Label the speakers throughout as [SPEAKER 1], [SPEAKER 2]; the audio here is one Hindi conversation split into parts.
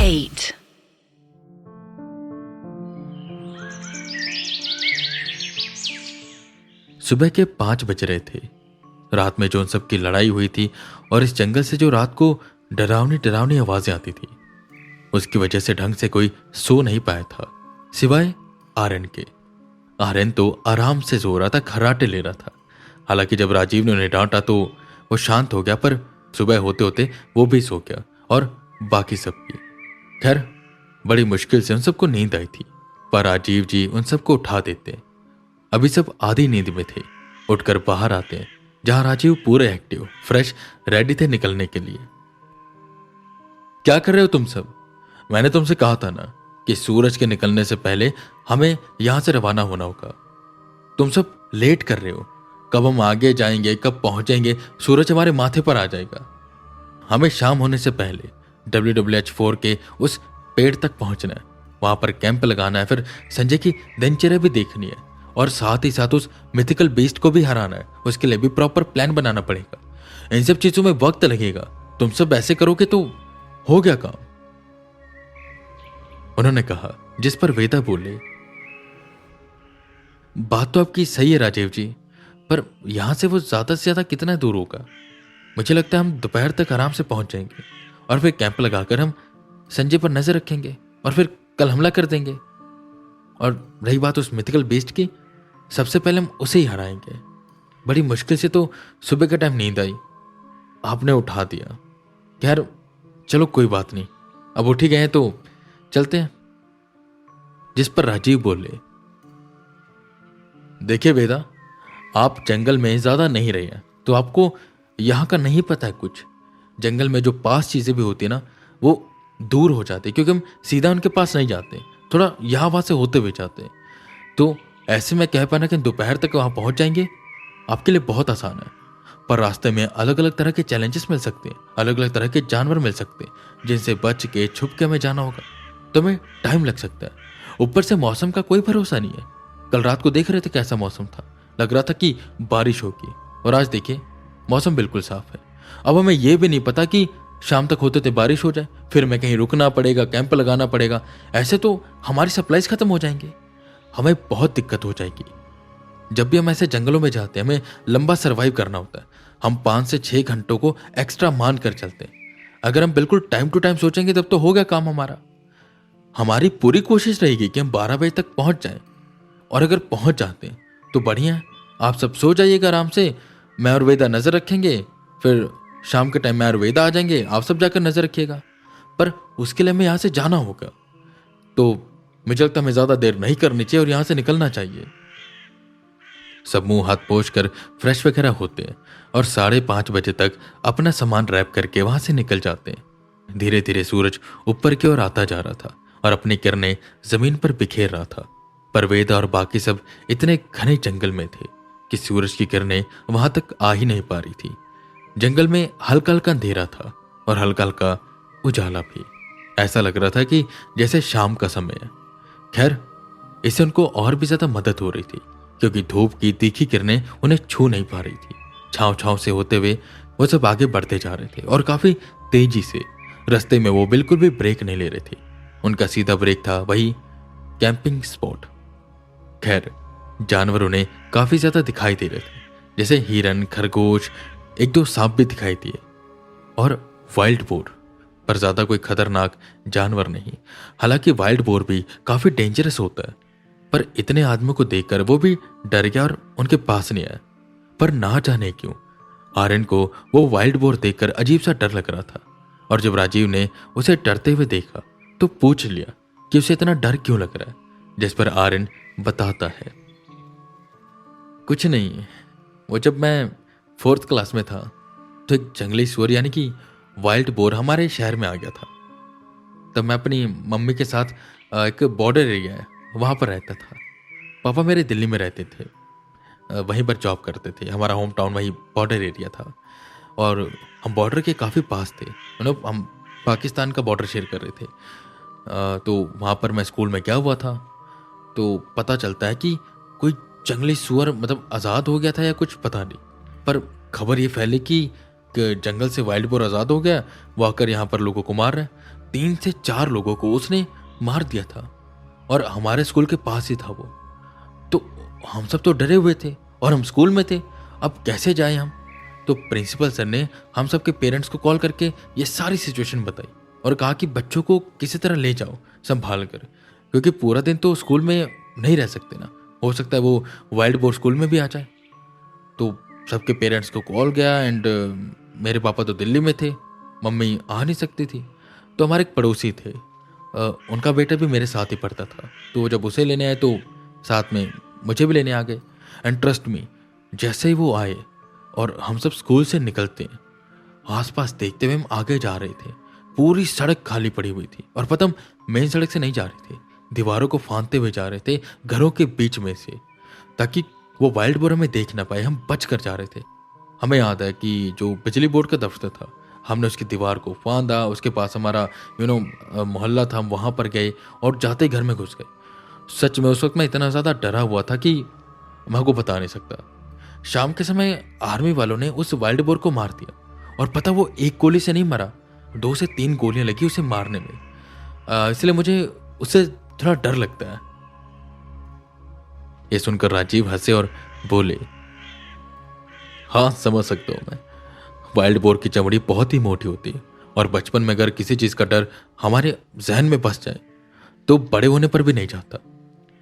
[SPEAKER 1] 8.
[SPEAKER 2] सुबह के 5 बज रहे थे। रात में जो उन सब की लड़ाई हुई थी और इस जंगल से जो रात को डरावनी डरावनी आवाजें आती थी, उसकी वजह से ढंग से कोई सो नहीं पाया था, सिवाय आर्यन के। आर्यन तो आराम से सो रहा था, खर्राटे ले रहा था। हालांकि जब राजीव ने उन्हें डांटा तो वो शांत हो गया, पर सुबह होते होते वो भी सो गया और बाकी सब भी। खैर, बड़ी मुश्किल से उन सबको नींद आई थी, पर राजीव जी उन सबको उठा देते। अभी सब आधी नींद में थे। उठकर बाहर आते हैं, जहां राजीव पूरे एक्टिव, फ्रेश, रेडी थे निकलने के लिए। क्या कर रहे हो तुम सब? मैंने तुमसे कहा था ना कि सूरज के निकलने से पहले हमें यहां से रवाना होना होगा। तुम सब लेट कर रहे हो। कब हम आगे जाएंगे, कब पहुंचेंगे, सूरज हमारे माथे पर आ जाएगा। हमें शाम होने से पहले WWH4 के उस पेड़ तक पहुंचना है, वहां पर कैंप लगाना है, फिर संजय की दिनचर्या भी देखनी है और साथ ही साथ उस मिथिकल बीस्ट को भी हराना है। उसके लिए भी प्रॉपर प्लान बनाना पड़ेगा। इन सब चीजों में वक्त लगेगा। तुम सब ऐसे करोगे तो हो गया काम, उन्होंने कहा, जिस पर वेदा बोले, बात तो आपकी सही है राजीव जी, पर यहां से वो ज्यादा से ज्यादा कितना दूर होगा? मुझे लगता है हम दोपहर तक आराम से पहुंच जाएंगे और फिर कैंप लगाकर हम संजय पर नजर रखेंगे और फिर कल हमला कर देंगे। और रही बात उस मिथिकल बीस्ट की, सबसे पहले हम उसे ही हराएंगे। बड़ी मुश्किल से तो सुबह का टाइम नींद आई, आपने उठा दिया। खैर चलो कोई बात नहीं, अब उठ ही गए हैं तो चलते हैं। जिस पर राजीव बोले, देखिए वेदा, आप जंगल में ज्यादा नहीं रहे हैं तो आपको यहां का नहीं पता है कुछ। जंगल में जो पास चीजें भी होती है ना, वो दूर हो जाती है, क्योंकि हम सीधा उनके पास नहीं जाते, थोड़ा यहां वहां से होते हुए जाते हैं। तो ऐसे में कह पाना कि दोपहर तक वहां पहुंच जाएंगे आपके लिए बहुत आसान है। पर रास्ते में अलग अलग तरह के चैलेंजेस मिल सकते हैं, अलग अलग तरह के जानवर मिल सकते हैं, जिनसे बच के छुप के हमें जाना होगा। तो हमें टाइम लग सकता है। ऊपर से मौसम का कोई भरोसा नहीं है। कल रात को देख रहे थे कैसा मौसम था, लग रहा था कि बारिश होगी, और आज देखिए मौसम बिल्कुल साफ है। अब हमें यह भी नहीं पता कि शाम तक होते थे बारिश हो जाए, फिर हमें कहीं रुकना पड़ेगा, कैंप लगाना पड़ेगा। ऐसे तो हमारी सप्लाईज खत्म हो जाएंगे, हमें बहुत दिक्कत हो जाएगी। जब भी हम ऐसे जंगलों में जाते हैं, हमें लंबा सर्वाइव करना होता है। हम 5 से 6 घंटों को एक्स्ट्रा मान कर चलते हैं। अगर हम बिल्कुल टाइम टू टाइम सोचेंगे तब तो हो गया काम हमारा। हमारी पूरी कोशिश रहेगी कि हम 12 बजे तक पहुंच जाएं, और अगर पहुंच जाते हैं तो बढ़िया है। आप सब सो जाइएगा आराम से, मैं और वेदा नजर रखेंगे, फिर शाम के टाइम में और वेदा आ जाएंगे, आप सब जाकर नजर रखिएगा। पर उसके लिए हमें यहां से जाना होगा, तो मुझे लगता है हमें ज्यादा देर नहीं करनी चाहिए और यहां से निकलना चाहिए। सब मुंह हाथ पोंछ कर फ्रेश वगैरह होते हैं और 5:30 बजे तक अपना सामान रैप करके वहां से निकल जाते हैं। धीरे धीरे सूरज ऊपर की ओर आता जा रहा था और अपनी किरणें जमीन पर बिखेर रहा था। पर वेदा और बाकी सब इतने घने जंगल में थे कि सूरज की किरणें वहां तक आ ही नहीं पा रही थी। जंगल में हल्का हल्का अंधेरा था और हल्का हल्का उजाला भी। ऐसा लग रहा था कि जैसे शाम का समय है। खैर, इससे उनको और भी ज्यादा मदद हो रही थी, क्योंकि धूप की तीखी किरणें उन्हें छू नहीं पा रही थी। छांव छांव से होते हुए वो सब आगे बढ़ते जा रहे थे और काफी तेजी से। रास्ते में वो बिल्कुल भी ब्रेक नहीं ले रहे थे। उनका सीधा ब्रेक था वही कैंपिंग स्पॉट। खैर, जानवर उन्हें काफी ज्यादा दिखाई दे रहे थे, जैसे हिरन, खरगोश, 1-2 सांप भी दिखाई दिए और वाइल्ड बोर, पर ज्यादा कोई खतरनाक जानवर नहीं। हालांकि वाइल्ड बोर भी काफी डेंजरस होता है, पर इतने आदमियों को देखकर वो भी डर गया और उनके पास नहीं आया। पर ना जाने क्यों आर्यन को वो वाइल्ड बोर देखकर अजीब सा डर लग रहा था, और जब राजीव ने उसे डरते हुए देखा तो पूछ लिया कि उसे इतना डर क्यों लग रहा है। जिस पर आर्यन बताता है, कुछ नहीं, वो जब मैं 4th क्लास में था तो एक जंगली सुअर यानी कि वाइल्ड बोर हमारे शहर में आ गया था। तब मैं अपनी मम्मी के साथ एक बॉर्डर एरिया है वहाँ पर रहता था। पापा मेरे दिल्ली में रहते थे, वहीं पर जॉब करते थे। हमारा होम टाउन वही बॉर्डर एरिया था और हम बॉर्डर के काफ़ी पास थे। मतलब हम पाकिस्तान का बॉर्डर शेयर कर रहे थे। तो वहाँ पर मैं स्कूल में गया हुआ था, तो पता चलता है कि कोई जंगली सुअर मतलब आज़ाद हो गया था या कुछ, पता नहीं। पर खबर ये फैली कि एक जंगल से वाइल्ड बोर आज़ाद हो गया, वो आकर यहाँ पर लोगों को मार रहा है। 3 से 4 लोगों को उसने मार दिया था और हमारे स्कूल के पास ही था वो। तो हम सब तो डरे हुए थे और हम स्कूल में थे, अब कैसे जाएं हम? तो प्रिंसिपल सर ने हम सब के पेरेंट्स को कॉल करके ये सारी सिचुएशन बताई और कहा कि बच्चों को किसी तरह ले जाओ संभाल कर, क्योंकि पूरा दिन तो स्कूल में नहीं रह सकते ना, हो सकता है वो वाइल्ड बोर स्कूल में भी आ जाए। तो सबके पेरेंट्स को कॉल गया एंड मेरे पापा तो दिल्ली में थे, मम्मी आ नहीं सकती थी। तो हमारे एक पड़ोसी थे, उनका बेटा भी मेरे साथ ही पढ़ता था, तो जब उसे लेने आए तो साथ में मुझे भी लेने आ गए। एंड ट्रस्ट मी, जैसे ही वो आए और हम सब स्कूल से निकलते हैं, आसपास देखते हुए हम आगे जा रहे थे, पूरी सड़क खाली पड़ी हुई थी। और पता हम मेन सड़क से नहीं जा रहे थे, दीवारों को फांदते हुए जा रहे थे घरों के बीच में से, ताकि वो वाइल्ड बोर हमें देख ना पाए। हम बच कर जा रहे थे। हमें याद है कि जो बिजली बोर्ड का दफ्तर था, हमने उसकी दीवार को फांदा, उसके पास हमारा मोहल्ला था, हम वहाँ पर गए और जाते ही घर में घुस गए। सच में उस वक्त मैं इतना ज़्यादा डरा हुआ था कि मैं आपको बता नहीं सकता। शाम के समय आर्मी वालों ने उस वाइल्ड बोर को मार दिया और पता वो एक गोली से नहीं मरा, 2 से 3 गोलियां लगी उसे मारने में। इसलिए मुझे उससे थोड़ा डर लगता है। ये सुनकर राजीव हंसे और बोले, हाँ समझ सकता हूं मैं, वाइल्ड बोर की चमड़ी बहुत ही मोटी होती है और बचपन में अगर किसी चीज का डर हमारे जहन में बस जाए तो बड़े होने पर भी नहीं जाता।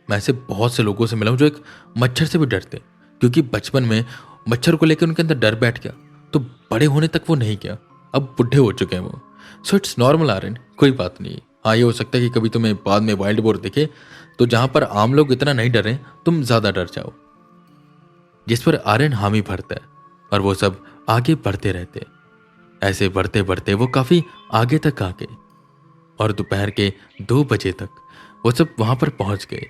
[SPEAKER 2] मैं ऐसे बहुत से लोगों से मिला हूं जो एक मच्छर से भी डरते, क्योंकि बचपन में मच्छर को लेकर उनके अंदर डर बैठ गया, तो बड़े होने तक वो नहीं गया, अब बुढ़े हो चुके हैं वो। सो इट्स नॉर्मल आर्यन, कोई बात नहीं। हाँ, ये हो सकता है कि कभी तुम्हें बाद में वाइल्ड बोर दिखे तो जहां पर आम लोग इतना नहीं डरे, तुम ज्यादा डर जाओ। जिस पर आर्यन हामी भरता है और वो सब आगे बढ़ते रहते। ऐसे बढ़ते बढ़ते वो काफी आगे तक आ गए और दोपहर के 2 बजे तक वो सब वहां पर पहुंच गए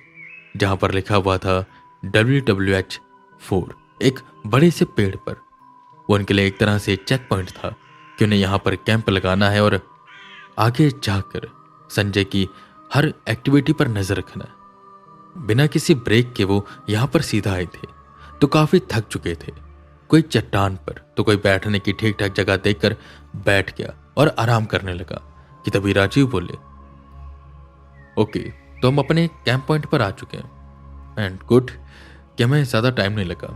[SPEAKER 2] जहां पर लिखा हुआ था WWH4, एक बड़े से पेड़ पर। वो उनके लिए एक तरह से चेक पॉइंट था कि उन्हें यहां पर कैंप लगाना है और आगे जाकर संजय की हर एक्टिविटी पर नजर रखना है। बिना किसी ब्रेक के वो यहां पर सीधा आए थे, तो काफी थक चुके थे। कोई चट्टान पर तो कोई बैठने की ठीक ठाक जगह देखकर बैठ गया और आराम करने लगा कि तभी राजीव बोले, ओके, तो हम अपने कैंप पॉइंट पर आ चुके हैं एंड गुड कि हमें ज्यादा टाइम नहीं लगा,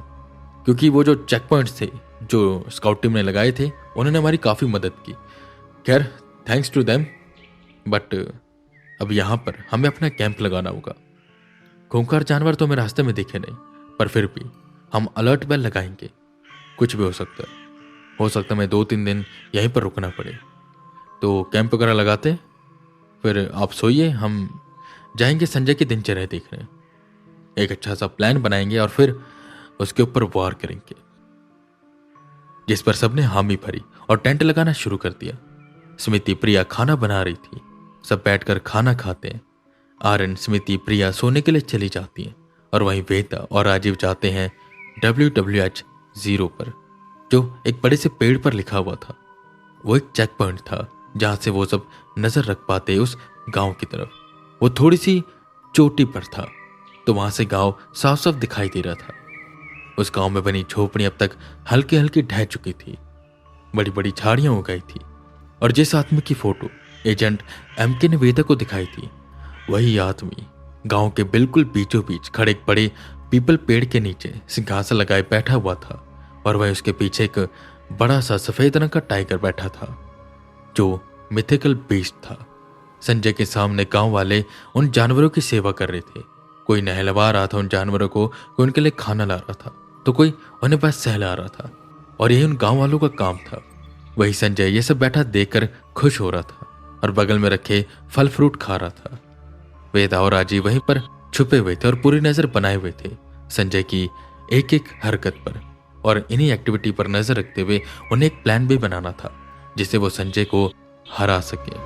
[SPEAKER 2] क्योंकि वो जो चेक पॉइंट्स थे जो स्काउट टीम ने लगाए थे उन्होंने हमारी काफी मदद की। खैर, थैंक्स टू देम। बट अब यहां पर हमें अपना कैंप लगाना होगा। खूंखार जानवर तो हमें रास्ते में दिखे नहीं, पर फिर भी हम अलर्ट बेल लगाएंगे, कुछ भी हो सकता है। हो सकता है मैं 2-3 दिन यहीं पर रुकना पड़े। तो कैंप वगैरह लगाते, फिर आप सोइए, हम जाएंगे संजय की दिनचर्या देखने, एक अच्छा सा प्लान बनाएंगे और फिर उसके ऊपर वार करेंगे। जिस पर सबने हामी भरी और टेंट लगाना शुरू कर दिया। स्मृति प्रिया खाना बना रही थी, सब बैठकर खाना खाते हैं। आर्यन, स्मृति, प्रिया सोने के लिए चली जाती हैं और वहीं वेदा और राजीव जाते हैं WWH0 पर, जो एक बड़े से पेड़ पर लिखा हुआ था। वो एक चेक पॉइंट था जहां से वो सब नजर रख पाते उस गांव की तरफ। वो थोड़ी सी चोटी पर था, तो वहां से गांव साफ साफ दिखाई दे रहा था। उस गांव में बनी झोपड़ी अब तक हल्की हल्की ढह चुकी थी, बड़ी बड़ी झाड़ियां हो गई थी। और जिस आदमी की फोटो एजेंट MK ने वेदा को दिखाई थी, वही आदमी गांव के बिल्कुल बीचों बीच खड़े एक बड़े पीपल पेड़ के नीचे सिंहासन लगाए बैठा हुआ था। और वही उसके पीछे एक बड़ा सा सफेद रंग का टाइगर बैठा था, जो मिथिकल बीस्ट था। संजय के सामने गांव वाले उन जानवरों की सेवा कर रहे थे। कोई नहलवा रहा था उन जानवरों को, कोई उनके लिए खाना ला रहा था, तो कोई उन्हें बस सहला रहा था। और यही उन गांव वालों का काम था। वही संजय ये सब बैठा देखकर खुश हो रहा था और बगल में रखे फल फ्रूट खा रहा था। वेदा और राजीव वहीं पर छुपे हुए थे और पूरी नजर बनाए हुए थे संजय की एक एक हरकत पर। और इन्हीं एक्टिविटी पर नजर रखते हुए उन्हें एक प्लान भी बनाना था जिससे वो संजय को हरा सके।